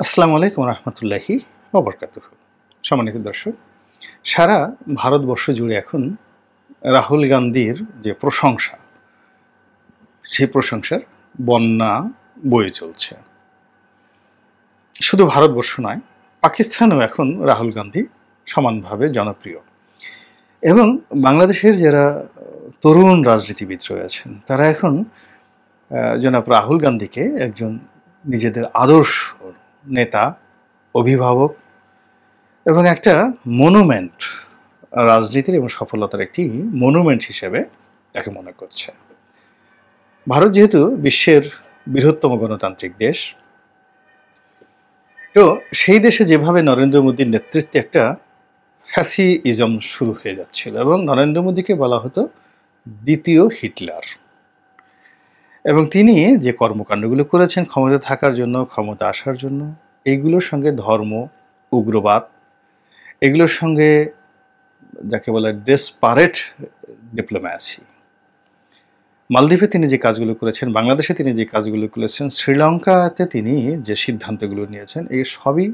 আসসালামু আলাইকুম রহমতুল্লাহি ওবরকাতুহ। সম্মানিত দর্শক, সারা ভারতবর্ষ জুড়ে এখন রাহুল গান্ধীর যে প্রশংসা, সেই প্রশংসার বন্যা বয়ে চলছে। শুধু ভারতবর্ষ নয়, পাকিস্তানেও এখন রাহুল গান্ধী সমানভাবে জনপ্রিয়। এবং বাংলাদেশের যারা তরুণ রাজনীতিবিদ রয়েছেন, তারা এখন জনাব রাহুল গান্ধীকে একজন নিজেদের আদর্শ নেতা, অভিভাবক এবং একটা মনুমেন্ট, রাজনীতির এবং সফলতার একটি মনুমেন্ট হিসেবে তাকে মনে করছে। ভারত যেহেতু বিশ্বের বৃহত্তম গণতান্ত্রিক দেশ, তো সেই দেশে যেভাবে নরেন্দ্র মোদীর নেতৃত্বে একটা ফ্যাসিইজম শুরু হয়ে যাচ্ছিল এবং নরেন্দ্র মোদীকে বলা হতো দ্বিতীয় হিটলার। এবং তিনি যে কর্মকাণ্ডগুলো করেছেন ক্ষমতা থাকার জন্য, ক্ষমতা আসার জন্য, এইগুলোর সঙ্গে ধর্ম, উগ্রবাদ, এগুলোর সঙ্গে যাকে বলে ডেসপারেট ডিপ্লোম্যাসি, মালদ্বীপে তিনি যে কাজগুলো করেছেন, বাংলাদেশে তিনি যে কাজগুলো করেছেন, শ্রীলঙ্কাতে তিনি যে সিদ্ধান্তগুলো নিয়েছেন, এই সবই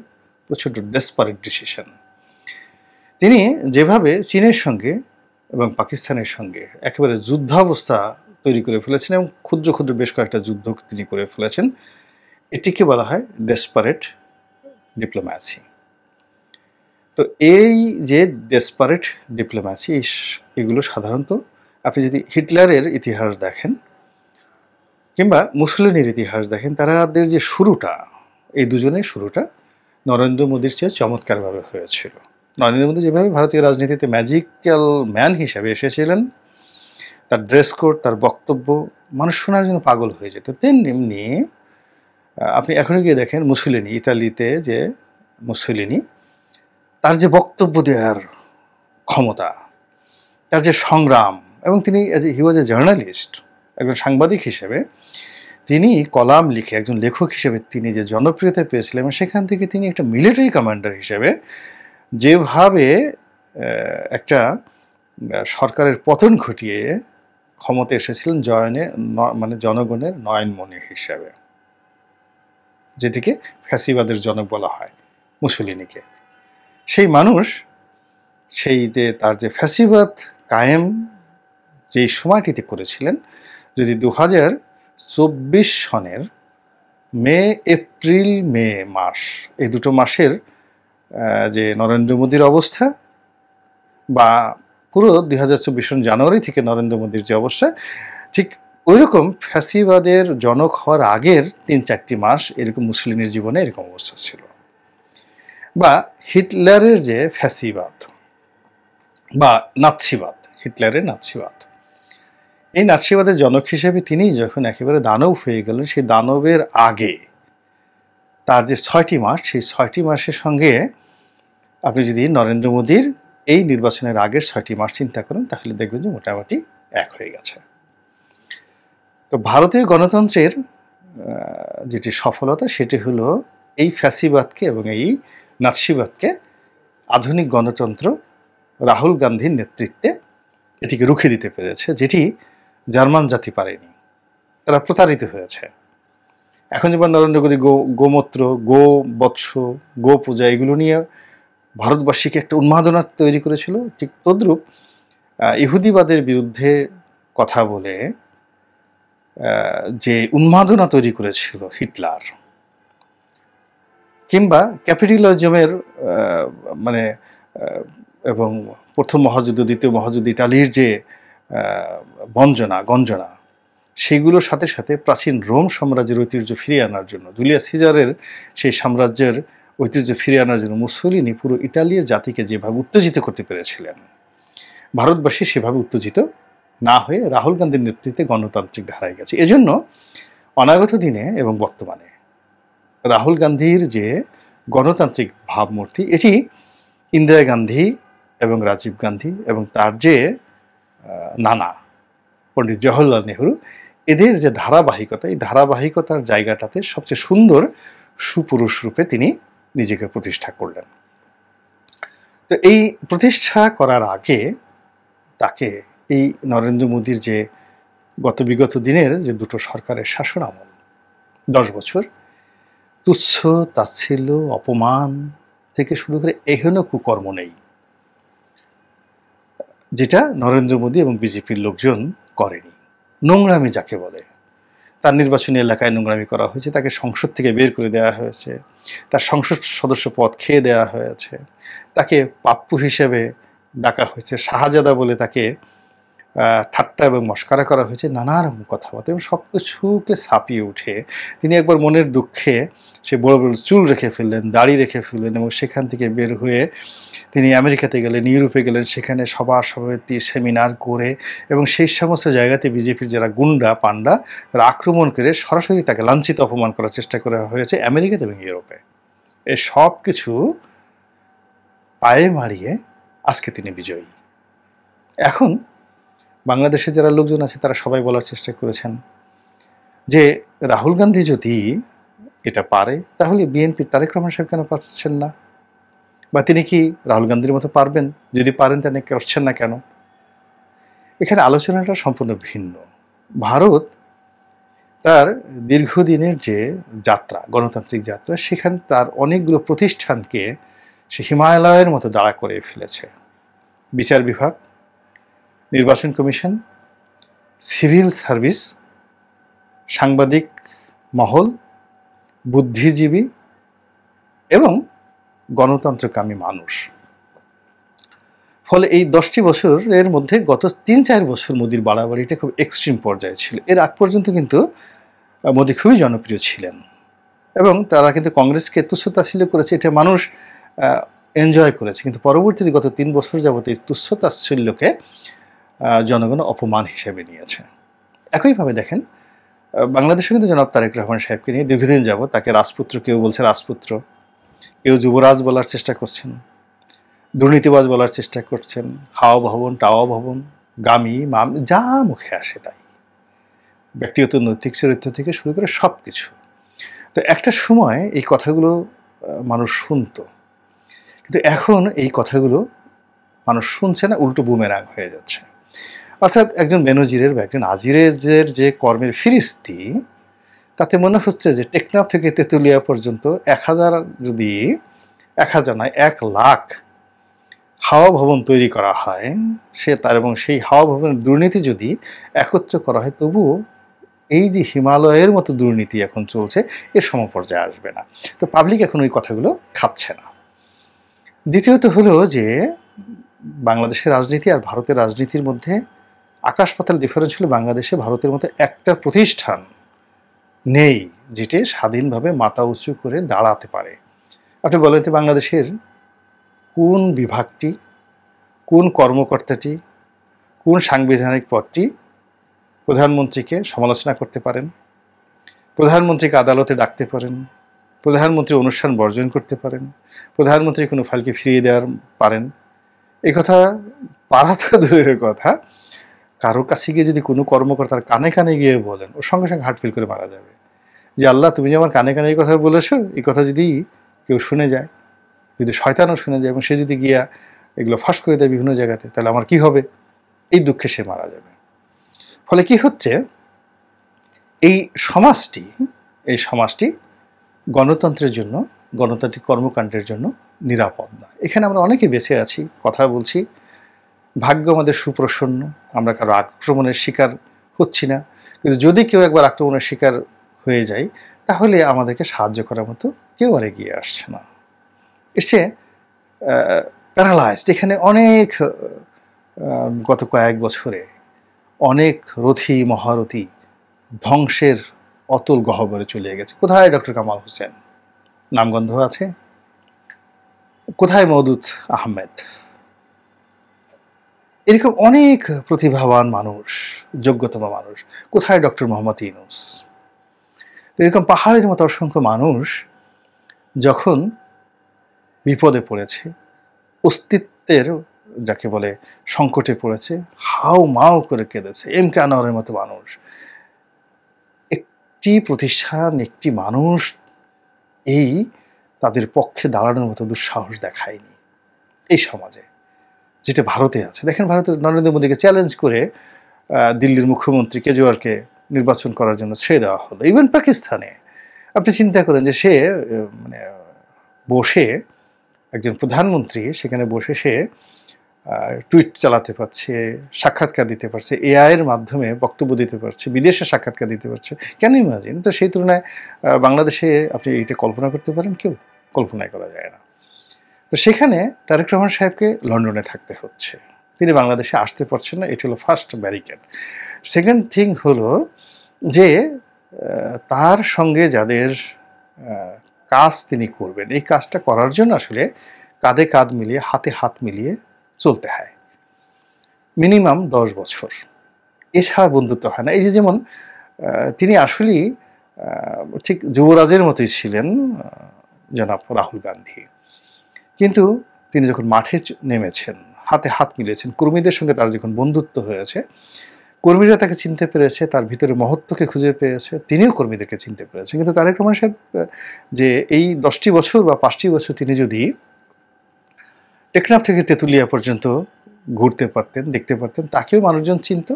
প্রচণ্ড ডেসপারেট ডিসিশন। তিনি যেভাবে চীনের সঙ্গে এবং পাকিস্তানের সঙ্গে একেবারে যুদ্ধাবস্থা তৈরি করে ফেলেছেন এবং ক্ষুদ্র ক্ষুদ্র বেশ কয়েকটা যুদ্ধ তিনি করে ফেলেছেন, এটিকে বলা হয় ডেসপারেট ডিপ্লোম্যাসি। তো এই যে ডেসপারেট ডিপ্লোম্যাসি, এগুলো সাধারণত আপনি যদি হিটলারের ইতিহাস দেখেন কিংবা মুসলিনের ইতিহাস দেখেন, তাদের যে শুরুটা, এই দুজনের শুরুটা নরেন্দ্র মোদীর চেয়ে চমৎকারভাবে হয়েছিল। নরেন্দ্র মোদী যেভাবে ভারতীয় রাজনীতিতে ম্যাজিক্যাল ম্যান হিসাবে এসেছিলেন, তার ড্রেস কোড, তার বক্তব্য মানুষ শোনার জন্য পাগল হয়ে যেত, তেমনি আপনি এখনও গিয়ে দেখেন মুসলিনি, ইতালিতে যে মুসলিনি, তার যে বক্তব্য দেওয়ার ক্ষমতা, তার যে সংগ্রাম, এবং তিনি হি ওয়াজ এ জার্নালিস্ট, একজন সাংবাদিক হিসেবে তিনি কলাম লিখে একজন লেখক হিসেবে তিনি যে জনপ্রিয়তা পেয়েছিলেন, এবং সেখান থেকে তিনি একটা মিলিটারি কমান্ডার হিসেবে যেভাবে একটা সরকারের পতন ঘটিয়ে ক্ষমতা এসেছিলেন মানে জনগণের নয়নমণি হিসেবে, যেটিকে ফ্যাসিবাদের জনক বলা হয় মুসলিনিকে। সেই মানুষ, সেই যে তার যে ফ্যাসিবাদ কায়েম যেই সময়টিতে করেছিলেন, যদি 2024 সনের মে মাস, এই দুটো মাসের যে নরেন্দ্র মোদীর অবস্থা, বা পুরো 2024 সন জানুয়ারি থেকে নরেন্দ্র মোদীর যে অবস্থা, ঠিক ওই রকম ফ্যাসিবাদের জনক হওয়ার আগের 3-4টি মাস এরকম মুসলিমের জীবনে এরকম অবস্থা ছিল। বা হিটলারের যে ফ্যাসিবাদ বা নাৎসিবাদ, হিটলারের নাৎসিবাদ, এই নাৎসিবাদের জনক হিসেবে তিনি যখন একেবারে দানব হয়ে গেলেন, সেই দানবের আগে তার যে 6টি মাস, সেই 6টি মাসের সঙ্গে আপনি যদি নরেন্দ্র মোদীর এই নির্বাচনের আগের 6টি মাস চিন্তা করেন, তাহলে দেখবেন যে মোটামুটি এক হয়ে গেছে। তো ভারতীয় গণতন্ত্রের যেটি সফলতা, সেটি হলো এই ফ্যাসিবাদকে এবং এই নাৎসিবাদকে আধুনিক গণতন্ত্র রাহুল গান্ধীর নেতৃত্বে এটিকে রুখে দিতে পেরেছে, যেটি জার্মান জাতি পারেনি। তারা প্রতারিত হয়েছে। এখন যেমন নরেন্দ্র মোদী গোমূত্র, গো বৎস, গো পূজা, এগুলো নিয়ে ভারতবাসীকে একটা উন্মাদনা তৈরি করেছিল, ঠিক তদ্রূপ ইহুদিবাদের বিরুদ্ধে কথা বলে যে উন্মাদনা তৈরি করেছিল হিটলার, কিংবা ক্যাপিটালিজমের মানে এবং প্রথম মহাযুদ্ধ, দ্বিতীয় মহাযুদ্ধ, ইটালির যে গঞ্জনা, সেগুলোর সাথে সাথে প্রাচীন রোম সাম্রাজ্যের ঐতিহ্য ফিরিয়ে আনার জন্য, জুলিয়াস সিজারের সেই সাম্রাজ্যের ঐতিহ্য ফিরিয়ে আনার জন্য মুসোলিনি পুরো ইটালির জাতিকে যেভাবে উত্তেজিত করতে পেরেছিলেন, ভারতবাসী সেভাবে উত্তেজিত না হয়ে রাহুল গান্ধীর নেতৃত্বে গণতান্ত্রিক ধারায় গেছে। এজন্য অনাগত দিনে এবং বর্তমানে রাহুল গান্ধীর যে গণতান্ত্রিক ভাবমূর্তি, এটি ইন্দিরা গান্ধী এবং রাজীব গান্ধী এবং তার যে নানা পণ্ডিত জওহরলাল নেহরু, এদের যে ধারাবাহিকতা, এই ধারাবাহিকতার জায়গাটাতে সবচেয়ে সুন্দর সুপুরুষ রূপে তিনি নিজেকে প্রতিষ্ঠা করলেন। তো এই প্রতিষ্ঠা করার আগে তাকে এই নরেন্দ্র মোদীর যে বিগত দিনের যে দুটো সরকারের শাসন আমল, 10 বছর, তুচ্ছ তাচ্ছিল্য অপমান থেকে শুরু করে এহেন কুকর্ম নেই যেটা নরেন্দ্র মোদী এবং বিজেপির লোকজন করেনি। নোংরামি যাকে বলে, তার নির্বাচনী এলাকায় নোংরামি করা হয়েছে, তাকে সংসদ থেকে বের করে দেওয়া হয়েছে, তার সংসদ সদস্য পদ খেয়ে দেওয়া হয়েছে, তাকে পাপ্পু হিসেবে ডাকা হয়েছে, শাহজাদা বলে তাকে ঠাট্টা এবং মস্করা করা হয়েছে, নানা রকম কথাবার্তা, এবং সব কিছুকে ছাপিয়ে উঠে তিনি একবার মনের দুঃখে সে বড় বড় চুল রেখে ফেললেন, দাড়ি রেখে ফেললেন, এবং সেখান থেকে বের হয়ে তিনি আমেরিকাতে গেলেন, ইউরোপে গেলেন, সেখানে সভাপতি সেমিনার করে এবং সেই সমস্ত জায়গাতে বিজেপির যারা গুন্ডা পান্ডা তারা আক্রমণ করে সরাসরি তাকে লাঞ্ছিত অপমান করার চেষ্টা করা হয়েছে আমেরিকাতে এবং ইউরোপে। এই সব কিছু পায়ে মারিয়ে আজকে তিনি বিজয়ী। এখন বাংলাদেশে যারা লোকজন আছে তারা সবাই বলার চেষ্টা করেছেন যে রাহুল গান্ধী যদি এটা পারে তাহলে বিএনপির তারেক রহমান সাহেব কেন পারছেন না, বা তিনি কি রাহুল গান্ধীর মতো পারবেন? যদি পারেন তাহলে করছেন না কেন? এখানে আলোচনাটা সম্পূর্ণ ভিন্ন। ভারত তার দীর্ঘদিনের যে যাত্রা, গণতান্ত্রিক যাত্রা, সেখানে তার অনেকগুলো প্রতিষ্ঠানকে সে হিমালয়ের মতো দাঁড়া করে ফেলেছে। বিচার বিভাগ, নির্বাচন কমিশন, সিভিল সার্ভিস, সাংবাদিক মহল, বুদ্ধিজীবী এবং গণতন্ত্রকামী মানুষ। ফলে এই 10টি বছরের মধ্যে গত 3-4 বছর মোদির বাড়াবাড়িটা খুব এক্সট্রিম পর্যায়ে ছিল। এর আগ পর্যন্ত কিন্তু মোদি খুবই জনপ্রিয় ছিলেন এবং তারা কিন্তু কংগ্রেসকে তুচ্ছ-তাচ্ছিল্য করেছে, এটা মানুষ এনজয় করেছে। কিন্তু পরবর্তীতে গত 3 বছর যাবত এই তুচ্ছ-তাচ্ছিল্যকে জনগণ অপমান হিসেবে নিয়েছে। একইভাবে দেখেন বাংলাদেশে কিন্তু জনাব তারেক রহমান সাহেবকে নিয়ে দীর্ঘদিন যাবত তাকে রাজপুত্র, কেউ বলছে রাজপুত্র, কেউ যুবরাজ বলার চেষ্টা করছেন, দুর্নীতিবাজ বলার চেষ্টা করছেন, হাওয়া ভবন, টাওয়া ভবন, গামী মাম, যা মুখে আসে তাই, ব্যক্তিগত নৈতিক চরিত্র থেকে শুরু করে সব কিছু। তো একটা সময় এই কথাগুলো মানুষ শুনতো, কিন্তু এখন এই কথাগুলো মানুষ শুনছে না, উল্টো বুমেরাং হয়ে যাচ্ছে। অর্থাৎ একজন বেনজিরের বা একজন আজিরেজের যে কর্মের ফিরিস্তি, তাতে মনে হচ্ছে যে টেকনাফ থেকে তেঁতুলিয়া পর্যন্ত 1000 যদি 1000 নয় 1 লাখ হাওয়া ভবন তৈরি করা হয়, সে তার এবং সেই হাওয়া ভবনের দুর্নীতি যদি একত্র করা হয়, তবুও এই যে হিমালয়ের মতো দুর্নীতি এখন চলছে এর সমপর্যায়ে আসবে না। তো পাবলিক এখন ওই কথাগুলো খাচ্ছে না। দ্বিতীয়ত হলো যে বাংলাদেশের রাজনীতি আর ভারতের রাজনীতির মধ্যে আকাশ পাতাল ডিফারেন্স হলো, বাংলাদেশে ভারতের মতো একটা প্রতিষ্ঠান নেই যেটি স্বাধীনভাবে মাথা উঁচু করে দাঁড়াতে পারে। আপনি বলেন তো বাংলাদেশের কোন বিভাগটি, কোন কর্মকর্তাটি, কোন সাংবিধানিক পদটি প্রধানমন্ত্রীকে সমালোচনা করতে পারেন, প্রধানমন্ত্রীকে আদালতে ডাকতে পারেন, প্রধানমন্ত্রী অনুষ্ঠান বর্জন করতে পারেন, প্রধানমন্ত্রী কোনো ফাইলকে ফিরিয়ে দেওয়ার পারেন? এই কথা পারা তো দূরের কথা, কারো কাছে গিয়ে যদি কোনো কর্মকর্তার কানে কানে গিয়ে বলেন, ওর সঙ্গে সঙ্গে হার্ট ফেল করে মারা যাবে। যে আল্লাহ, তুমি যে আমার কানে কানে এই কথা বলেছো, এই কথা যদি কেউ শুনে যায়, যদি শয়তানও শুনে যায় এবং সে যদি গিয়া এগুলো ফাঁস করে দেয় বিভিন্ন জায়গাতে, তাহলে আমার কি হবে? এই দুঃখে সে মারা যাবে। ফলে কি হচ্ছে, এই সমাজটি গণতন্ত্রের জন্য, গণতান্ত্রিক কর্মকাণ্ডের জন্য নিরাপদ না। এখানে আমরা অনেকে বেঁচে আছি, কথা বলছি, ভাগ্য আমাদের সুপ্রসন্ন, আমরা কারো আক্রমণের শিকার হচ্ছি না। কিন্তু যদি কেউ একবার আক্রমণের শিকার হয়ে যায়, তাহলে আমাদেরকে সাহায্য করার মতো কেউ আর এগিয়ে আসছে না, এসে প্যারালাইজড। এখানে অনেক গত কয়েক বছরে অনেক রথী মহারথী ধ্বংসের অতল গহ্বরে চলে গেছে। কোথায় ডক্টর কামাল হোসেন, নামগন্ধ আছে? কোথায় মওদুদ আহমেদ? এরকম অনেক প্রতিভাবান মানুষ, যোগ্যতম মানুষ। কোথায় ডক্টর মোহাম্মদ ইউনূস? এরকম পাহাড়ের মতো অসংখ্য মানুষ যখন বিপদে পড়েছে, অস্তিত্বের যাকে বলে সংকটে পড়েছে, হাউ মাউ করে কেঁদেছে। এম কে আনোয়ারের মতো মানুষ। একটি প্রতিষ্ঠান, একটি মানুষ এই তাদের পক্ষে দাঁড়ানোর মতো দুঃসাহস দেখায়নি এই সমাজে, যেটা ভারতে আছে। দেখেন, ভারতের নরেন্দ্র মোদীকে চ্যালেঞ্জ করে দিল্লির মুখ্যমন্ত্রী কেজরিওয়ালকে নির্বাচন করার জন্য ছেড়ে দেওয়া হলো। ইভেন পাকিস্তানে আপনি চিন্তা করেন যে সে মানে বসে একজন প্রধানমন্ত্রী সেখানে বসে সে টুইট চালাতে পারছে, সাক্ষাৎকার দিতে পারছে, এআই এর মাধ্যমে বক্তব্য দিতে পারছে, বিদেশে সাক্ষাৎকার দিতে পারছে। কেন ইমাজিন? তো সেই তুলনায় বাংলাদেশে আপনি এটা কল্পনা করতে পারেন কেউ? কল্পনাই করা যায় না। তো সেখানে তারেক রহমান সাহেবকে লন্ডনে থাকতে হচ্ছে। তিনি বাংলাদেশে আসতে পারছেন না, এটা হলো ফার্স্ট ব্যারিকেড। সেকেন্ড থিং হলো যে তার সঙ্গে যাদের কাজ তিনি করবেন, এই কাজটা করার জন্য আসলে কাঁধে কাঁধ মিলিয়ে, হাতে হাত মিলিয়ে চলতে হয়। মিনিমাম 10 বছর। এছাড়া বন্ধুত্ব হয় না। এই যে যেমন তিনি আসলেই ঠিক যুবরাজের মতোই ছিলেন জনাব রাহুল গান্ধী। কিন্তু তিনি যখন মাঠে নেমেছেন, হাতে হাত মিলিয়েছেন, কর্মীদের সঙ্গে তার যখন বন্ধুত্ব হয়েছে, কর্মীরা তাকে চিনতে পেরেছে, তার ভিতরে মহত্বকে খুঁজে পেয়েছে, তিনিও কর্মীদেরকে চিনতে পেরেছেন। কিন্তু তারেক রহমান সাহেব যে এই 10টি বছর বা 5টি বছর তিনি যদি টেকনাফ থেকে তেঁতুলিয়া পর্যন্ত ঘুরতে পারতেন, দেখতে পারতেন, তাকেও মানুষজন চিনত,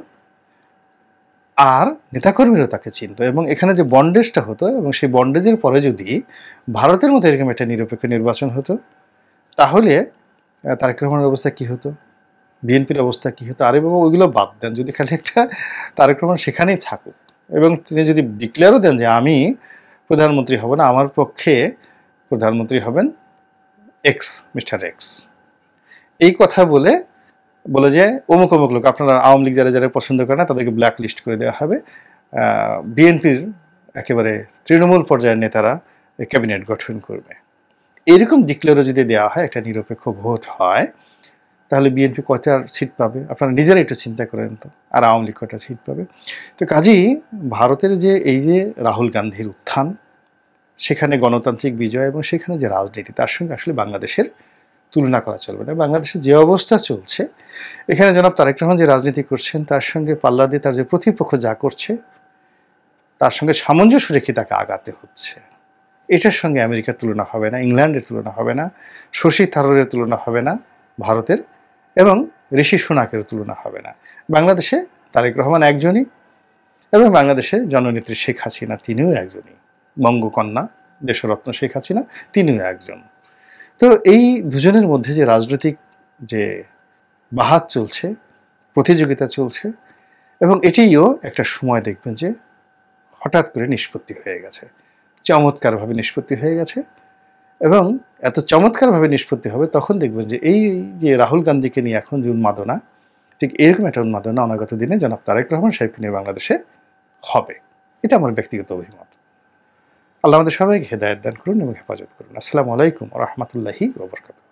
আর নেতাকর্মীরাও তাকে চিনত। এবং এখানে যে বন্ডেজটা হতো, এবং সেই বন্ডেজের পরে যদি ভারতের মতো এরকম একটা নিরপেক্ষ নির্বাচন হতো, তাহলে তারেক রহমানের অবস্থা কী হতো, বিএনপির অবস্থা কী হতো? আরে বাবা, ওইগুলো বাদ দেন, যদি খালি একটা তারেক রহমান সেখানেই থাকুক এবং তিনি যদি ডিক্লেয়ারও দেন যে আমি প্রধানমন্ত্রী হব না, আমার পক্ষে প্রধানমন্ত্রী হবেন এক্স, মিস্টার এক্স, এই কথা বলে যে অমুক অমুক লোক, আপনারা আওয়ামী লীগ যারা যারা পছন্দ করে না তাদেরকে ব্ল্যাক লিস্ট করে দেওয়া হবে, বিএনপির একেবারে তৃণমূল পর্যায়ের নেতারা ক্যাবিনেট গঠন করবে, এরকম ডিক্লেয়ারও যদি দেওয়া হয়, একটা নিরপেক্ষ ভোট হয়, তাহলে বিএনপি কয়টা সিট পাবে? আপনারা নিজেরা একটু চিন্তা করেন তো। আর আওয়ামী লীগ কয়টা সিট পাবে? তো কাজেই ভারতের যে এই যে রাহুল গান্ধীর উত্থান, সেখানে গণতান্ত্রিক বিজয় এবং সেখানে যে রাজনীতি, তার সঙ্গে আসলে বাংলাদেশের তুলনা করা চলবে না। বাংলাদেশের যে অবস্থা চলছে, এখানে জনাব তারেক রহমান যে রাজনীতি করছেন, তার সঙ্গে পাল্লা দিয়ে তার যে প্রতিপক্ষ যা করছে, তার সঙ্গে সামঞ্জস্য রেখে তাকে আগাতে হচ্ছে। এটার সঙ্গে আমেরিকার তুলনা হবে না, ইংল্যান্ডের তুলনা হবে না, শশী থারুরের তুলনা হবে না ভারতের, এবং ঋষি সুনাকের তুলনা হবে না। বাংলাদেশে তারেক রহমান একজনই, এবং বাংলাদেশে জননেত্রী শেখ হাসিনা তিনিও একজনই, বঙ্গকন্যা দেশরত্ন শেখ হাসিনা তিনিও একজন। তো এই দুজনের মধ্যে যে রাজনৈতিক যে বাহাত চলছে, প্রতিযোগিতা চলছে, এবং এটিও একটা সময় দেখবেন যে হঠাৎ করে নিষ্পত্তি হয়ে গেছে, চমৎকারভাবে নিষ্পত্তি হয়ে গেছে। এবং এত চমৎকারভাবে নিষ্পত্তি হবে, তখন দেখবেন যে এই যে রাহুল গান্ধীকে নিয়ে এখন যে উন্মাদনা, ঠিক এরকম একটা উন্মাদনা অনাগত দিনে জনাব তারেক রহমান সাহেবকে নিয়ে বাংলাদেশে হবে। এটা আমার ব্যক্তিগত অভিমত। আল্লাহ আমাদের সবাইকে হেদায়েত দান করুন এবং হেফাজত করুন। আসসালামু আলাইকুম ওয়া রাহমাতুল্লাহি ওয়া বারাকাতুহু।